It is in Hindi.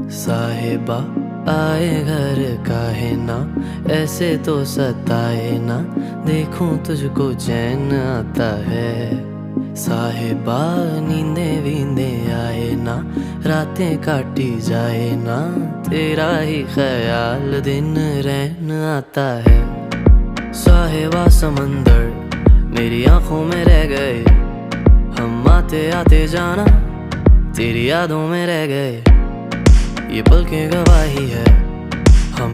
साहिबा आए घर काहे ना, ऐसे तो सताए ना, देखूं तुझको चैन आता है। साहिबा नींदे वींदे आए ना, रातें काटी जाए ना, तेरा ही ख्याल दिन रहन आता है। साहिबा समंदर मेरी आंखों में रह गए, हम आते आते जाना तेरी यादों में रह गए। ये पल की गवाही है